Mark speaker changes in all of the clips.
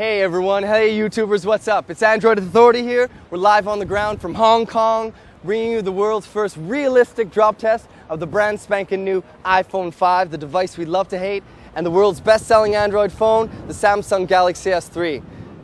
Speaker 1: Hey everyone, hey YouTubers, what's up? It's Android Authority here. We're live on the ground from Hong Kong, bringing you the world's first realistic drop test of the brand spanking new iPhone 5, the device we love to hate, and the world's best-selling Android phone, the Samsung Galaxy S3.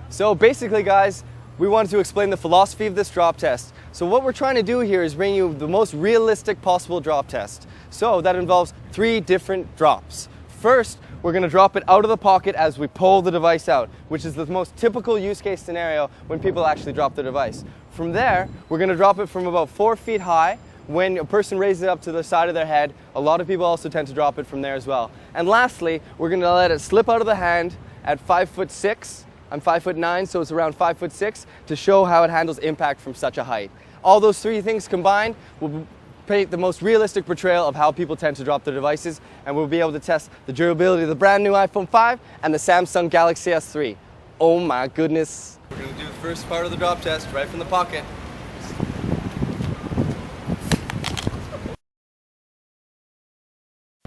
Speaker 1: So basically guys, we wanted to explain the philosophy of this drop test. So what we're trying to do here is bring you the most realistic possible drop test. So that involves 3 different drops. First, we're going to drop it out of the pocket as we pull the device out, which is the most typical use case scenario when people actually drop their device. From there, we're going to drop it from about 4 feet high. When a person raises it up to the side of their head, a lot of people also tend to drop it from there as well. And lastly, we're going to let it slip out of the hand at 5'6". I'm 5'9", so it's around 5'6", to show how it handles impact from such a height. All those 3 things combined will paint the most realistic portrayal of how people tend to drop their devices, and we'll be able to test the durability of the brand new iPhone 5 and the Samsung Galaxy S3. Oh my goodness. We're going to do the first part of the drop test right from the pocket.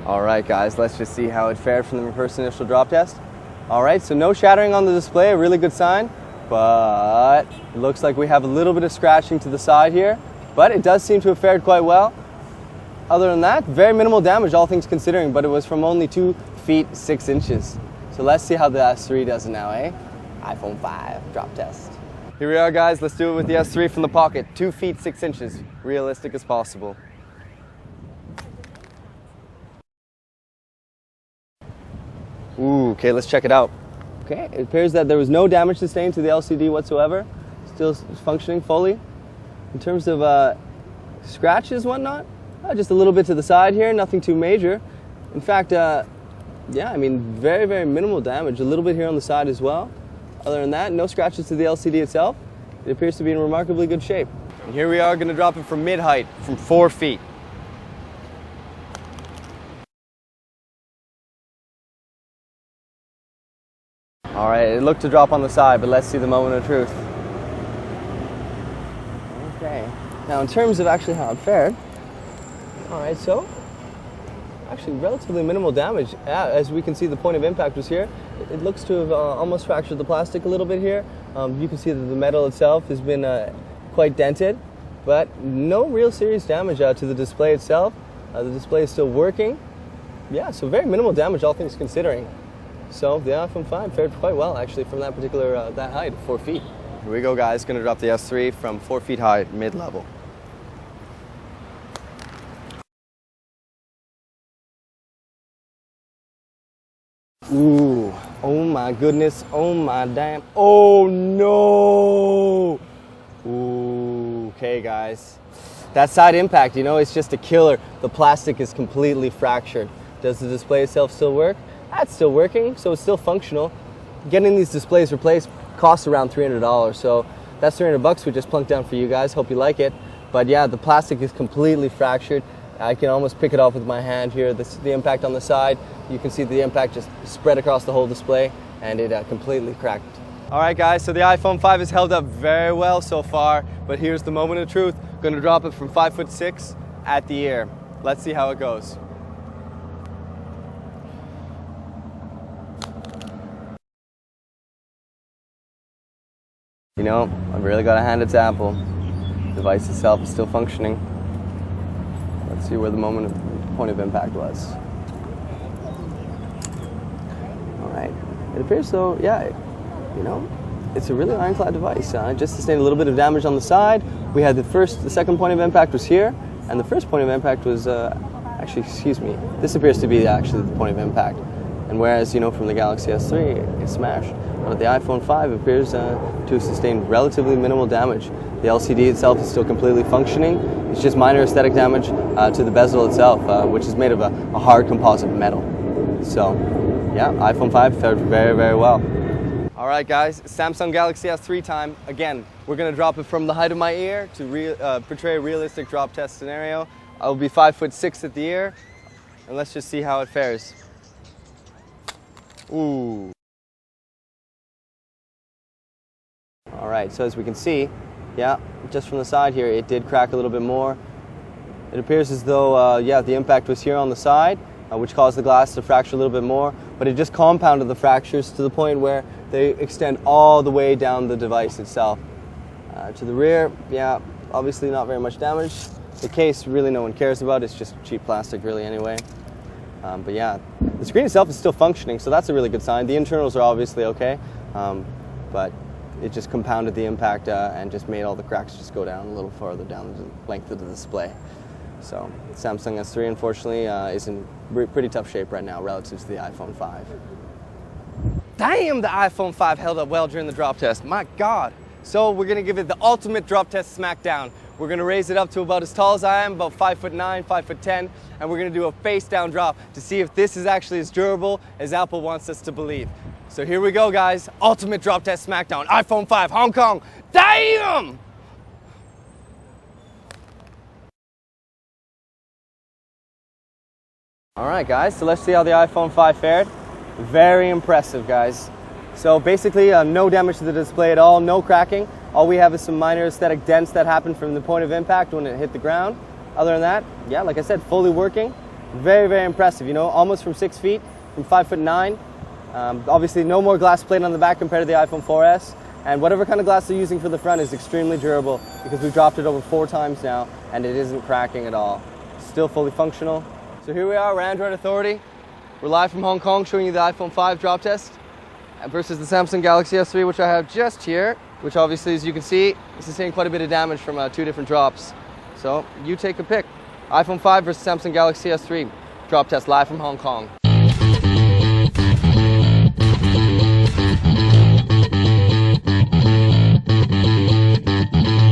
Speaker 1: Alright guys, let's just see how it fared from the first initial drop test. Alright, so no shattering on the display, a really good sign, but it looks like we have a little bit of scratching to the side here. But it does seem to have fared quite well. Other than that, very minimal damage, all things considering, but it was from only 2 feet 6 inches. So let's see how the S3 does it now, eh? iPhone 5 drop test. Here we are guys, let's do it with the S3 from the pocket. 2 feet 6 inches, realistic as possible. Ooh, okay, let's check it out. Okay, it appears that there was no damage sustained to the LCD whatsoever. Still functioning fully. In terms of scratches, whatnot, just a little bit to the side here, nothing too major. In fact, yeah, I mean, very, very minimal damage. A little bit here on the side as well. Other than that, no scratches to the LCD itself. It appears to be in remarkably good shape. And here we are going to drop it from mid-height, from 4 feet. All right, it looked to drop on the side, but let's see the moment of truth. Okay, now in terms of actually how it fared, alright, so actually relatively minimal damage. As we can see, the point of impact was here. It looks to have almost fractured the plastic a little bit here. You can see that the metal itself has been quite dented, but no real serious damage to the display itself. The display is still working. Yeah, so very minimal damage, all things considering. So the iPhone 5 fared quite well actually from that particular, that height, 4 feet. Here we go guys, gonna drop the S3 from 4 feet high, mid-level. Ooh, oh my goodness, oh my damn, oh no! Ooh, okay guys. That side impact, you know, it's just a killer. The plastic is completely fractured. Does the display itself still work? That's still working, so it's still functional. Getting these displays replaced costs around $300, so that's $300 we just plunked down for you guys. Hope you like it. But yeah, the plastic is completely fractured. I can almost pick it off with my hand here. The impact on the side, you can see the impact just spread across the whole display, and it completely cracked. Alright guys, so the iPhone 5 has held up very well so far, but here's the moment of truth. Going to drop it from 5'6" at the ear. Let's see how it goes. You know, I've really got to hand it to Apple. The device itself is still functioning. Let's see where the point of impact was. Alright, it appears though, yeah, you know, it's a really ironclad device. Just sustained a little bit of damage on the side. We had the second point of impact was here, and the first point of impact was, actually, excuse me, this appears to be actually the point of impact. And whereas, you know, from the Galaxy S3, it smashed. But the iPhone 5 appears to have sustained relatively minimal damage. The LCD itself is still completely functioning. It's just minor aesthetic damage to the bezel itself, which is made of a hard composite metal. So, yeah, iPhone 5 fared very, very well. Alright guys, Samsung Galaxy S3 time. Again, we're going to drop it from the height of my ear to portray a realistic drop test scenario. I'll be 5'6" at the ear, and let's just see how it fares. Ooh. Alright, so as we can see, yeah, just from the side here, it did crack a little bit more. It appears as though, yeah, the impact was here on the side, which caused the glass to fracture a little bit more. but it just compounded the fractures to the point where they extend all the way down the device itself. To the rear, yeah, obviously not very much damage. The case, really no one cares about. It's just cheap plastic really anyway. But yeah, the screen itself is still functioning, so that's a really good sign. The internals are obviously okay, but it just compounded the impact and just made all the cracks just go down a little farther down the length of the display. So Samsung S3 unfortunately is in pretty tough shape right now relative to the iPhone 5. Damn, the iPhone 5 held up well during the drop test. My God. So we're gonna give it the ultimate drop test smackdown. We're gonna raise it up to about as tall as I am, about 5'9", 5'10", and we're gonna do a face down drop to see if this is actually as durable as Apple wants us to believe. So here we go, guys. Ultimate drop test smackdown. iPhone 5, Hong Kong. Damn! All right, guys, so let's see how the iPhone 5 fared. Very impressive, guys. So basically, no damage to the display at all, no cracking. All we have is some minor aesthetic dents that happened from the point of impact when it hit the ground. Other than that, yeah, like I said, fully working. Very, very impressive, you know, almost from 6 feet, from 5'9". Obviously, no more glass plate on the back compared to the iPhone 4S. And whatever kind of glass they're using for the front is extremely durable because we've dropped it over 4 times now, and it isn't cracking at all. Still fully functional. So here we are, we're Android Authority. We're live from Hong Kong showing you the iPhone 5 drop test versus the Samsung Galaxy S3, which I have just here, which obviously, as you can see, is sustaining quite a bit of damage from 2 different drops. So you take a pick. iPhone 5 versus Samsung Galaxy S3 drop test live from Hong Kong.